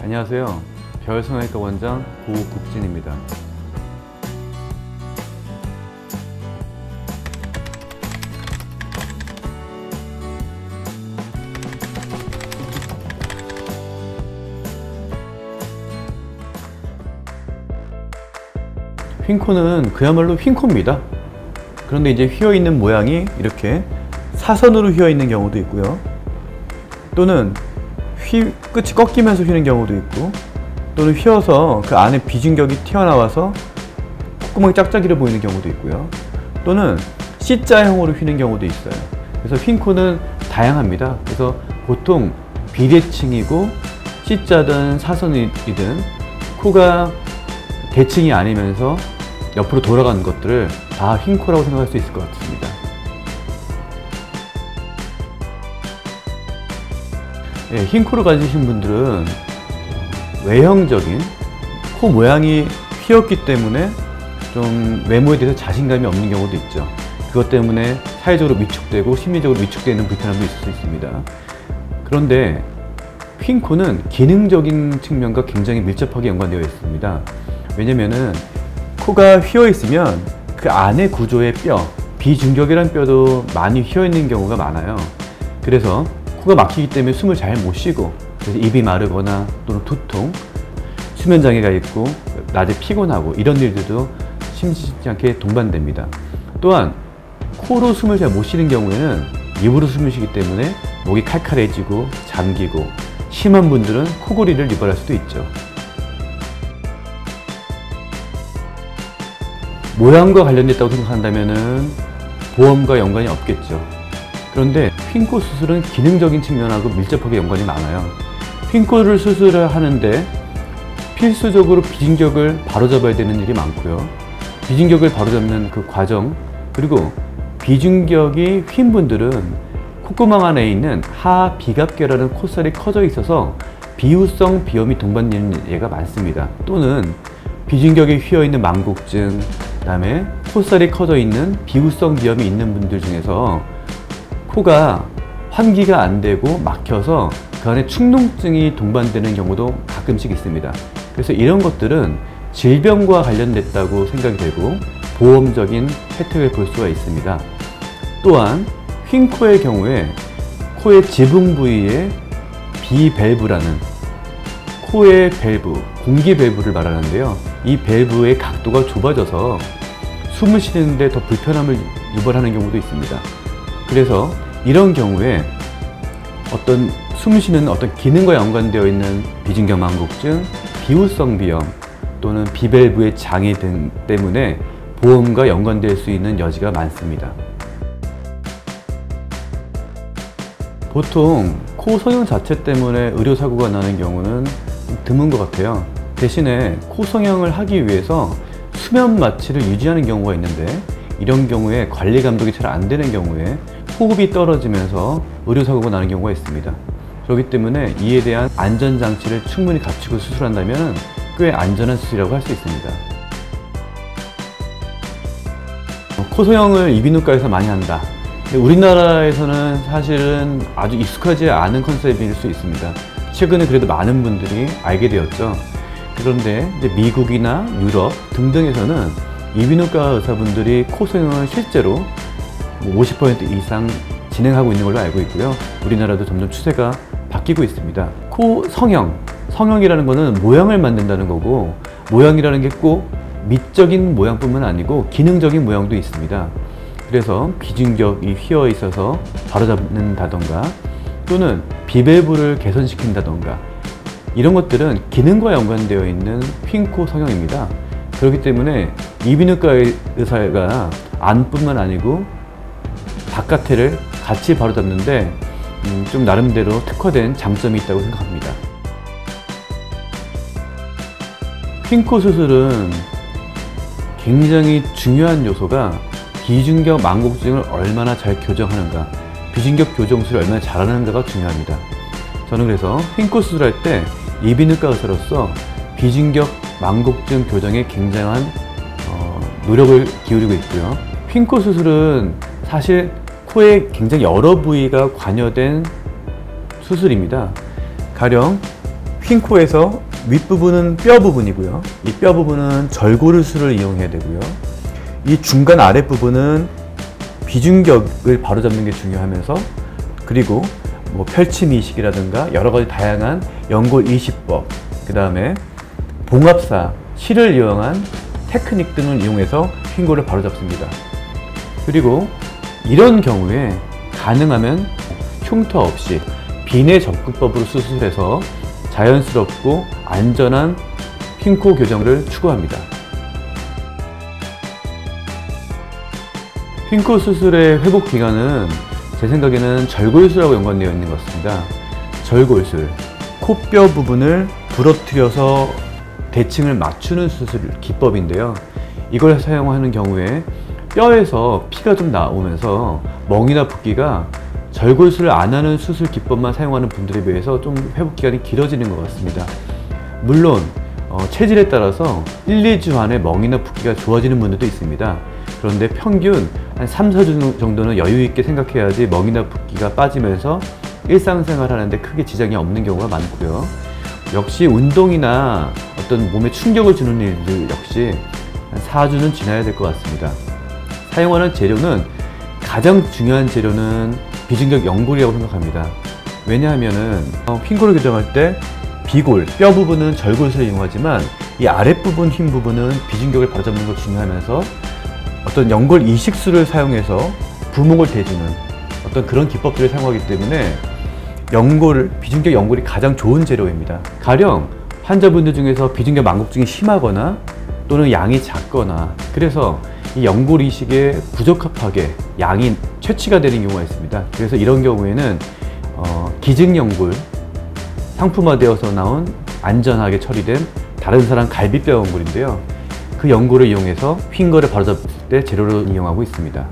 안녕하세요. 별성형외과 원장 고국진입니다. 휜코는 그야말로 휜코입니다. 그런데 이제 휘어있는 모양이 이렇게 사선으로 휘어있는 경우도 있고요. 또는 끝이 꺾이면서 휘는 경우도 있고, 또는 휘어서 그 안에 비중격이 튀어나와서 콧구멍이 짝짝이로 보이는 경우도 있고요. 또는 C자형으로 휘는 경우도 있어요. 그래서 휜코는 다양합니다. 그래서 보통 비대칭이고 C자든 사선이든 코가 대칭이 아니면서 옆으로 돌아가는 것들을 다 휜코라고 생각할 수 있을 것 같습니다. 예, 휜코를 가지신 분들은 외형적인 코 모양이 휘었기 때문에 좀 외모에 대해서 자신감이 없는 경우도 있죠. 그것 때문에 사회적으로 위축되고 심리적으로 위축되는 불편함도 있을 수 있습니다. 그런데 휜코는 기능적인 측면과 굉장히 밀접하게 연관되어 있습니다. 왜냐면은 코가 휘어 있으면 그 안에 구조의 뼈, 비중격이라는 뼈도 많이 휘어 있는 경우가 많아요. 그래서 코가 막히기 때문에 숨을 잘 못 쉬고, 그래서 입이 마르거나 또는 두통, 수면 장애가 있고 낮에 피곤하고 이런 일들도 심심치 않게 동반됩니다. 또한 코로 숨을 잘 못 쉬는 경우에는 입으로 숨을 쉬기 때문에 목이 칼칼해지고 잠기고, 심한 분들은 코골이를 유발할 수도 있죠. 모양과 관련됐다고 생각한다면 보험과 연관이 없겠죠. 그런데 휜코 수술은 기능적인 측면하고 밀접하게 연관이 많아요. 휜코를 수술을 하는데 필수적으로 비중격을 바로잡아야 되는 일이 많고요. 비중격을 바로잡는 그 과정, 그리고 비중격이 휜 분들은 콧구멍 안에 있는 하비갑계라는 콧살이 커져 있어서 비후성 비염이 동반되는 예가 많습니다. 또는 비중격이 휘어있는 망곡증, 그 다음에 콧살이 커져 있는 비후성 비염이 있는 분들 중에서 코가 환기가 안 되고 막혀서 그 안에 축농증이 동반되는 경우도 가끔씩 있습니다. 그래서 이런 것들은 질병과 관련됐다고 생각이 되고 보험적인 혜택을 볼 수가 있습니다. 또한 휜코의 경우에 코의 지붕 부위에 비밸브라는 코의 밸브, 공기 밸브를 말하는데요. 이 밸브의 각도가 좁아져서 숨을 쉬는데 더 불편함을 유발하는 경우도 있습니다. 그래서 이런 경우에 어떤 숨 쉬는 어떤 기능과 연관되어 있는 비중격 망곡증, 비후성 비염 또는 비밸브의 장애 등 때문에 보험과 연관될 수 있는 여지가 많습니다. 보통 코 성형 자체 때문에 의료사고가 나는 경우는 드문 것 같아요. 대신에 코 성형을 하기 위해서 수면 마취를 유지하는 경우가 있는데, 이런 경우에 관리 감독이 잘 안 되는 경우에 호흡이 떨어지면서 의료사고가 나는 경우가 있습니다. 그렇기 때문에 이에 대한 안전장치를 충분히 갖추고 수술한다면 꽤 안전한 수술이라고 할 수 있습니다. 코 성형을 이비인후과에서 많이 한다. 우리나라에서는 사실은 아주 익숙하지 않은 컨셉일 수 있습니다. 최근에 그래도 많은 분들이 알게 되었죠. 그런데 이제 미국이나 유럽 등등에서는 이비인후과 의사분들이 코 성형을 실제로 50% 이상 진행하고 있는 걸로 알고 있고요. 우리나라도 점점 추세가 바뀌고 있습니다. 코 성형이라는 것은 모양을 만든다는 거고, 모양이라는 게 꼭 미적인 모양뿐만 아니고 기능적인 모양도 있습니다. 그래서 비중격이 휘어 있어서 바로잡는다던가, 또는 비밸브를 개선시킨다던가, 이런 것들은 기능과 연관되어 있는 휜코 성형입니다. 그렇기 때문에 이비인후과 의사가 안뿐만 아니고 바깥에를 같이 바로잡는데 좀 나름대로 특화된 장점이 있다고 생각합니다. 휜코 수술은 굉장히 중요한 요소가 비중격 망곡증을 얼마나 잘 교정하는가, 비중격 교정술을 얼마나 잘하는가가 중요합니다. 저는 그래서 휜코 수술할 때 이비인후과 의사로서 비중격 망곡증 교정에 굉장한 노력을 기울이고 있고요. 휜코 수술은 사실 코에 굉장히 여러 부위가 관여된 수술입니다. 가령 핑코에서 윗부분은 뼈 부분이고요. 이 뼈 부분은 절골술을 이용해야 되고요. 이 중간 아랫부분은 비중격을 바로잡는 게 중요하면서, 그리고 뭐 펼침 이식이라든가 여러 가지 다양한 연골 이식법, 그 다음에 봉합사, 실을 이용한 테크닉 등을 이용해서 핑고를 바로잡습니다. 그리고 이런 경우에 가능하면 흉터 없이 비내 접근법으로 수술해서 자연스럽고 안전한 핑코 교정을 추구합니다. 핑코 수술의 회복 기간은 제 생각에는 절골술하고 연관되어 있는 것 같습니다. 절골술, 코뼈 부분을 부러뜨려서 대칭을 맞추는 수술 기법인데요. 이걸 사용하는 경우에 뼈에서 피가 좀 나오면서 멍이나 붓기가 절골술을 안 하는 수술 기법만 사용하는 분들에 비해서 좀 회복 기간이 길어지는 것 같습니다. 물론 체질에 따라서 1, 2주 안에 멍이나 붓기가 좋아지는 분들도 있습니다. 그런데 평균 한 3, 4주 정도는 여유 있게 생각해야지 멍이나 붓기가 빠지면서 일상생활 하는데 크게 지장이 없는 경우가 많고요. 역시 운동이나 어떤 몸에 충격을 주는 일들 역시 한 4주는 지나야 될 것 같습니다. 사용하는 재료는, 가장 중요한 재료는 비중격 연골이라고 생각합니다. 왜냐하면은 핑고를 교정할 때 비골, 뼈 부분은 절골술을 이용하지만 이 아랫부분 흰 부분은 비중격을 바로잡는 걸 중요하면서 어떤 연골 이식술을 사용해서 부목을 대주는 어떤 그런 기법들을 사용하기 때문에 비중격 연골이 가장 좋은 재료입니다. 가령 환자분들 중에서 비중격 만곡증이 심하거나 또는 양이 작거나, 그래서 이 연골 이식에 부적합하게 양이 채취가 되는 경우가 있습니다. 그래서 이런 경우에는 기증연골, 상품화되어서 나온 안전하게 처리된 다른 사람 갈비뼈 연골인데요. 그 연골을 이용해서 휜 거를 바로잡을 때 재료로 이용하고 있습니다.